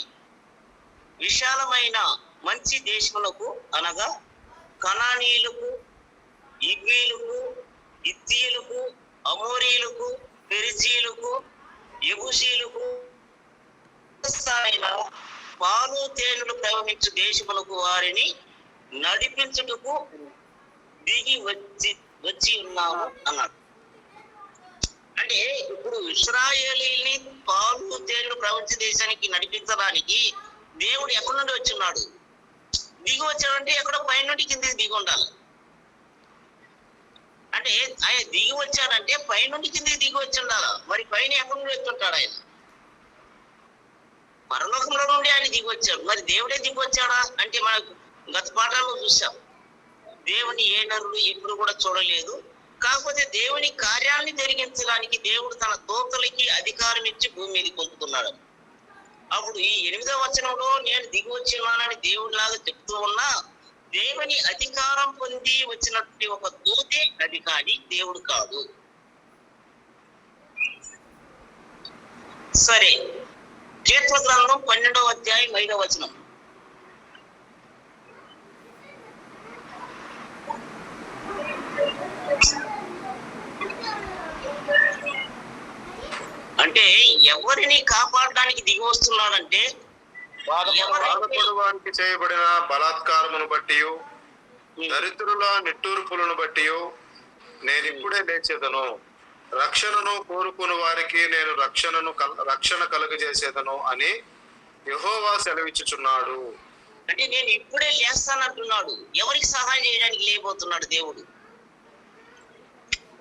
విశాలమైన మంచి దేశములకు, అనగా కనానీయులకు, ఇగ్వీయులకు, హిత్తీయులకు, అమోరీయులకు, పెరిజీయులకు, యెబూసీయులకు, దీర్ఘశాయన పాలు తేనెలు ప్రవహించు దేశములకు వారిని నడిపించుటకు దిగి వచ్చి ఉన్నాము అన్నాడు. అంటే ఇప్పుడు ఇశ్రాయేలీని పాలు తేనెలు ప్రవహించే దేశానికి నడిపించడానికి దేవుడు ఎక్కడి నుండి వచ్చున్నాడు? దిగి వచ్చాడంటే ఎక్కడో పై నుండి కిందికి దిగి ఉండాలి. అంటే ఆయన దిగి వచ్చాడంటే పై నుండి కిందికి దిగి వచ్చి ఉండాలి. మరి పైన ఎక్కడి నుండి వచ్చుంటాడు? ఆయన పరలోకంలో నుండి ఆయన దిగి వచ్చాడు. మరి దేవుడే దిగి వచ్చాడా అంటే మనకు గత పాఠాల్లో చూసాం. దేవుని ఏ నరుడు ఎప్పుడు కూడా చూడలేదు. కాకపోతే దేవుని కార్యాన్ని జరిగించడానికి దేవుడు తన దూతలకి అధికారం ఇచ్చి భూమి మీద పంపుతున్నాడు. అప్పుడు ఈ 8వ వచనంలో నేను దిగి వచ్చినానని దేవుడిలాగా చెప్తూ ఉన్నా, దేవుని అధికారం పొంది వచ్చినటువంటి ఒక దూతే అది కానీ దేవుడు కాదు. సరే, కీర్తన గ్రంథం 12వ అధ్యాయం 5వ వచనం. అంటే ఎవరిని కాపాడడానికి దిగి వస్తున్నాడంటే బాధపడువానికి చేయబడిన బలాత్కారమును బట్టి, దరిద్రుల నిట్టూర్పులను బట్టి నేను ఇప్పుడే లేచేదను. రక్షణను కోరుకుని వారికి నేను రక్షణ కలుగజేసేదను అని యెహోవా సెలవిచ్చుచున్నాడు. అంటే నేను ఇప్పుడే లేస్తానంటున్నాడు. ఎవరికి సహాయం చేయడానికి లేబోతున్నాడు దేవుడు?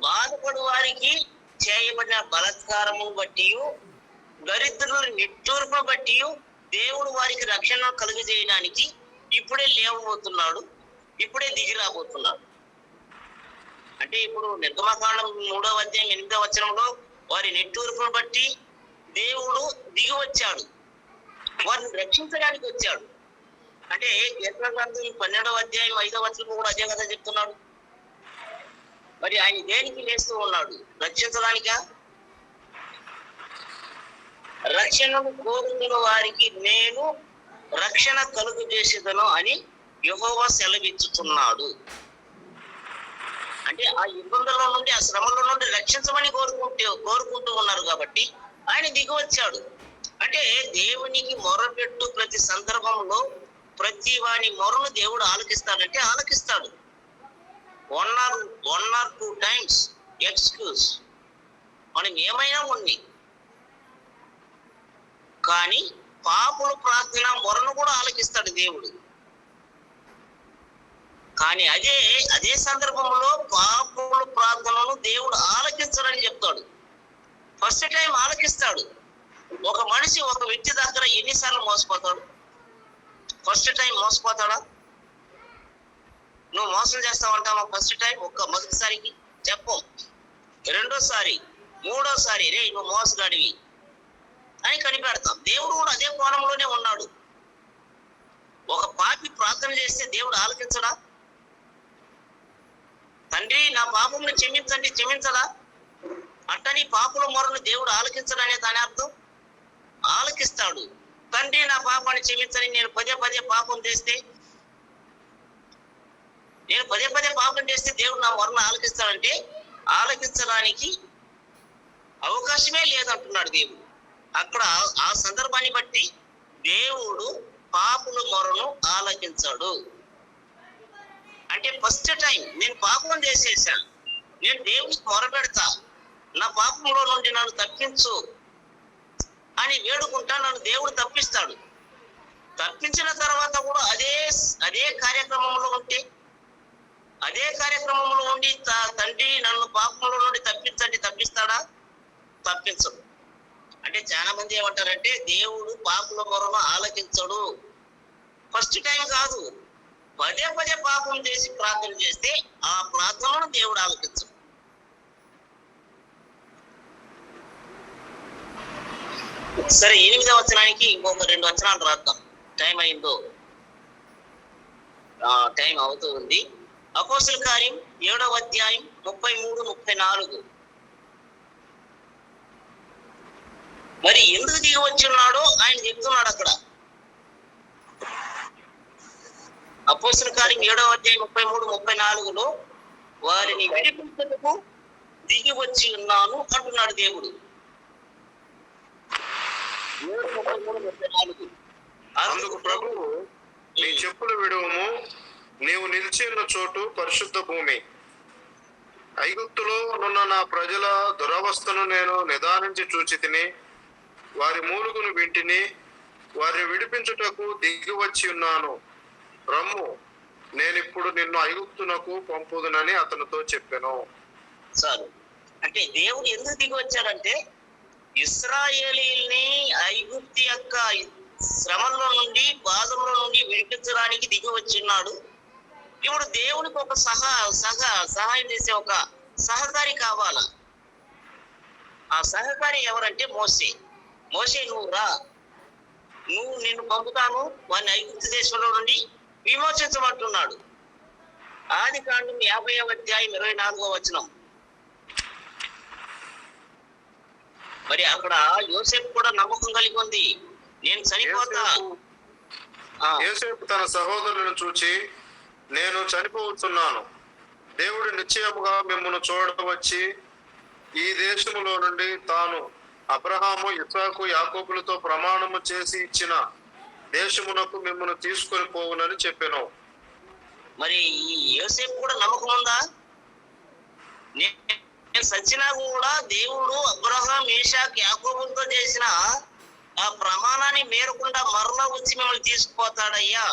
బాధపడు వారికి చేయబడిన బలాత్కారమును బట్టి, దరిద్రుల నిట్టూర్పును బట్టి దేవుడు వారికి రక్షణ కలుగజేయడానికి ఇప్పుడే లేవబోతున్నాడు, ఇప్పుడే దిగి రాబోతున్నాడు. అంటే ఇప్పుడు నిర్గమకాండం 3వ అధ్యాయం 8వ వచనంలో వారి నిట్టూర్పును బట్టి దేవుడు దిగి వచ్చాడు, వారిని రక్షించడానికి వచ్చాడు. అంటే కీర్తన గ్రంథం 12వ అధ్యాయం 5వ వచనం కూడా అదే కదా చెప్తున్నాడు. మరి ఆయన దేనికి లేస్తూ ఉన్నాడు? రక్షించడానికా? రక్షణను కోరుకున్న వారికి నేను రక్షణ కలుగు చేసేదను అని యెహోవా సెలవిచ్చుతున్నాడు. అంటే ఆ ఇబ్బందుల్లో నుండి, ఆ శ్రమల నుండి రక్షించమని కోరుకుంటూ ఉన్నారు కాబట్టి ఆయన దిగి వచ్చాడు. అంటే దేవునికి మొరపెట్టు ప్రతి సందర్భంలో ప్రతి వాని మొరను దేవుడు ఆలకిస్తాడంటే ఆలకిస్తాడు. 1 or 2 times ఎక్స్క్యూజ్ మనం ఏమైనా ఉంది, కానీ పాపుల ప్రార్థన మొరను కూడా ఆలకిస్తాడు దేవుడు. కానీ అదే సందర్భంలో పాపుల ప్రార్థనను దేవుడు ఆలకించడని చెప్తాడు. ఫస్ట్ టైం ఆలకిస్తాడు. ఒక మనిషి ఒక వ్యక్తి దగ్గర ఎన్నిసార్లు మోసపోతాడు? First time మోసపోతాడా? నువ్వు మోసం చేస్తావంటావా? ఫస్ట్ టైం మొదటిసారికి చెప్పం, రెండోసారి, మూడోసారి రే నువ్వు మోసగాడివి అని కనిపెడతాం. దేవుడు కూడా అదే కోణంలోనే ఉన్నాడు. ఒక పాపి ప్రార్థన చేస్తే దేవుడు ఆలకించడా? తండ్రి నా పాపమును క్షమించండి క్షమించడా? అట్టని పాపుల మొరను దేవుడు ఆలకించడనే దాని అర్థం. ఆలకిస్తాడు. తండ్రి నా పాపాన్ని క్షమించని నేను పదే పాపం చేస్తే, నేను పదే పాపం చేస్తే దేవుడు నా మొరను ఆలకిస్తాడంటే ఆలకించడానికి అవకాశమే లేదంటున్నాడు దేవుడు. అక్కడ ఆ సందర్భాన్ని బట్టి దేవుడు పాపుల మొరను ఆలకించాడు. అంటే ఫస్ట్ టైం నేను పాపం చేసేసాను, నేను దేవునికి మొరపెడతా, నా పాపంలో నుండి నన్ను తప్పించు అని వేడుకుంటా, నన్ను దేవుడు తప్పిస్తాడు. తప్పించిన తర్వాత కూడా అదే కార్యక్రమంలో ఉంటే, అదే కార్యక్రమంలో ఉండి తండ్రి నన్ను పాపంలో నుండి తప్పించండి తప్పిస్తాడా? తప్పించడు. అంటే చాలా మంది ఏమంటారంటే దేవుడు పాపుల మొరను ఆలకించడు. ఫస్ట్ టైం కాదు, పదే పాపం చేసి ప్రార్థన చేస్తే ఆ ప్రార్థనను దేవుడు ఆలకించడు. సరే, 8వ వచనానికి ఇంకొక 2 వచనాలు రాద్దాం. టైం అయిందో? టైం అవుతూ ఉంది. అపోస్తుల కార్యం 7వ అధ్యాయం 33-34. మరి ఎందుకు దిగి వచ్చున్నాడో ఆయన చెప్తున్నాడు అక్కడ. అపోస్తుల కార్యం 7వ అధ్యాయం 33-34లో వారిని విడిపించుటకు దిగి వచ్చి ఉన్నాను అంటున్నాడు దేవుడు. 7:33-34. అందుకు ప్రభువు, నీ చెప్పులు విడువము, నీవు నిలిచి ఉన్న చోటు పరిశుద్ధ భూమి. ఐగుప్తులో నున్న నా ప్రజల దురవస్థను నేను నిదానించి చూచి తిని, వారి మూలుగును వింటిని, వారిని విడిపించుటకు దిగి వచ్చి ఉన్నాను. రమ్ము, నేనిప్పుడు నిన్ను ఐగుప్తునకు పంపుదునని అతనితో చెప్పాను. చాలు. అంటే దేవుడు ఎందుకు దిగి వచ్చాడంటే ఇశ్రాయేలీల్ని ఐగుప్తు యొక్క శ్రమంలో నుండి, బాధల్లో నుండి విడిపించడానికి దిగి వచ్చిన్నాడు. ఇప్పుడు దేవునికి ఒక సహాయం చేసే ఒక సహకారి కావాలా. ఆ సహకారి ఎవరంటే మోషే. మోషే, నువ్వు రా, నిన్ను పంపుతాను, వారిని ఐగుప్తు దేశంలో నుండి విమోచించమంటున్నాడు. ఆదికాండం 50-24. మరి అక్కడ యోసేపు కూడా నమ్మకం కలిగి ఉంది, నేను చనిపోతా. యోసేపు తన సహోదరులను చూచి, నేను చనిపోతున్నాను, దేవుడు నిశ్చయముగా మిమ్మల్ని చూడవచ్చి ఈ దేశములో నుండి తాను అబ్రహాము, ఇస్సాకు, యాకోబులతో ప్రమాణము చేసి ఇచ్చిన దేశమునకు మిమ్మల్ని తీసుకొని పోవునని చెప్పాను. మరి ఈ యోసేపు కూడా నమ్మకం ఉందా? నేను సచ్చినా కూడా దేవుడు అబ్రహాం, ఇస్సాకు, యాకోబులతో చేసిన ఆ ప్రమాణాన్ని మేరకుండా మరలా వచ్చి మిమ్మల్ని తీసుకుపోతాడయ్యా,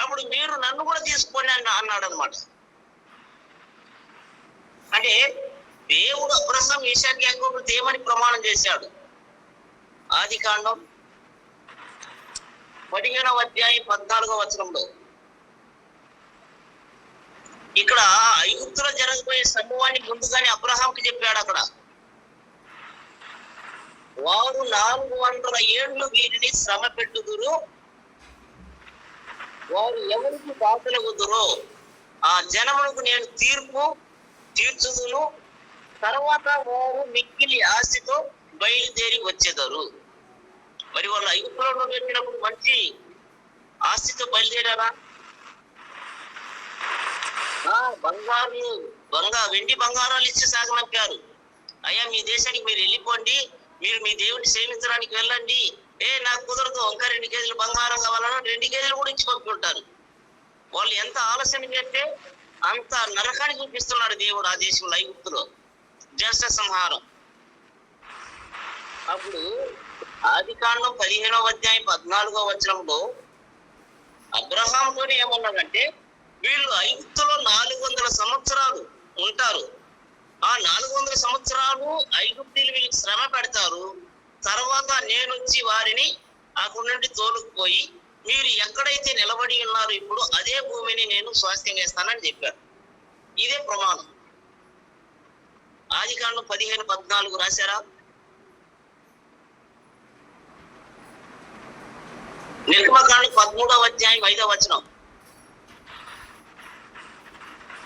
అప్పుడు మీరు నన్ను కూడా తీసుకొని అన్నాడు అనమాట. అంటే దేవుడు అబ్రహాం, ఇస్సాకు, యాకోబులతో ఏమని ప్రమాణం చేశాడు? ఆదికాండం 15-14. ఇక్కడ ఐగుప్తులో జరగబోయే సంభవాన్ని ముందుగానే అబ్రహాంకి చెప్పాడు. అక్కడ వారు 400 ఏళ్ళు వీరిని శ్రమ పెట్టుదురు, వారు ఎవరికి దాసులగుదురో ఆ జనములకు నేను తీర్చుదును, తర్వాత వారు మిక్కిలి ఆశతో బయలుదేరి వచ్చేదారు. మరి వాళ్ళు ఐగుప్తులో పెట్టినప్పుడు మంచి ఆస్తితో బయలుదేరారా? వెండి బంగారాలు ఇచ్చి సాగనంపారు. అయ్యా, మీ దేశానికి మీరు వెళ్ళిపోండి, మీరు మీ దేవుడిని సేవించడానికి వెళ్ళండి. నాకు కుదరదు, ఇంకా 2 కేజీలు బంగారం కావాలన్నా 2 కేజీలు కూడా ఇచ్చి పంపుకుంటారు. వాళ్ళు ఎంత ఆలస్యం చేస్తే అంత నరకాన్ని చూపిస్తున్నాడు దేవుడు ఆ దేశంలో, ఐగుప్తులో జ్యేష్ఠ సంహారం. అప్పుడు ఆదికాండం 15-14 అబ్రహాంతోనే ఏమన్నాడంటే, వీళ్ళు ఐగుప్తులో 400 సంవత్సరాలు ఉంటారు. ఆ 400 సంవత్సరాలు ఐగుప్తీయులు వీళ్ళకి శ్రమ పెడతారు. తర్వాత నేను వచ్చి వారిని అక్కడి నుండి తోలుకుపోయి మీరు ఎక్కడైతే నిలబడి ఉన్నారో ఇప్పుడు అదే భూమిని నేను స్వాస్థ్యంగా ఇస్తానని చెప్పారు. ఇదే ప్రమాణం. ఆదికాండం 15-14 రాశారా? నిర్గమకాండం 13-5.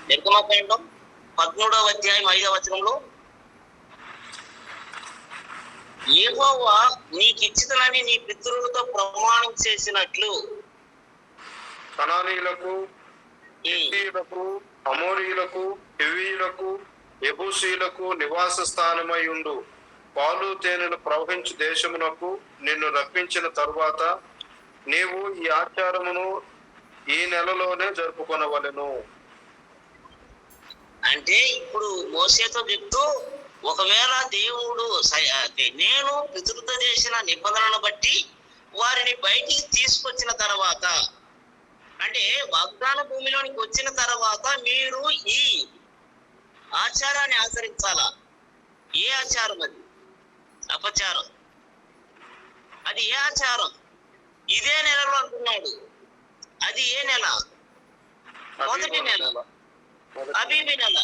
నిర్గమకాండం 13-5 యెహోవా నీకిచ్చితనని నీ పితరులతో ప్రమాణం చేసినట్లు కనానీయులకు, హిత్తీయులకు, అమోరీయులకు, హివ్వీయులకు, యెబూసీయులకు నివాస స్థానమై ఉండు పాలు తేనెలు ప్రవహించు దేశమునకు నిన్ను రప్పించిన తరువాత నీవు ఈ ఆచారమును ఈ నెలలోనే జరుపుకొనవలెను. అంటే ఇప్పుడు మోసేతో చెప్తూ, ఒకవేళ దేవుడు నేను పితరులతో చేసిన నిబంధనను బట్టి వారిని బయటికి తీసుకొచ్చిన తర్వాత, అంటే వాగ్దాన భూమిలోనికి వచ్చిన తర్వాత మీరు ఈ ఆచారాన్ని ఆచరించాలా. ఏ ఆచారం అది? అపచారం. అది ఏ ఆచారం? ఇదే నెలలో అంటున్నాడు. అది ఏ నెల? మొదటి నెల, అబీబీ నెల.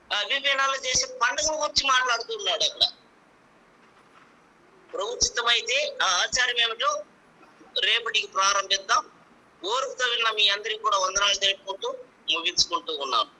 అబీబీ నెల చేసే పండుగ గురించి మాట్లాడుతున్నాడు అక్కడ. ప్రభుత్వమైతే ఆ ఆచారం ఏమిటో రేపటికి ప్రారంభిద్దాం. ఓర్పుతో విన్న మీ అందరికి కూడా వందనాలు తెలుపుకుంటూ ముగించుకుంటూ ఉన్నాను.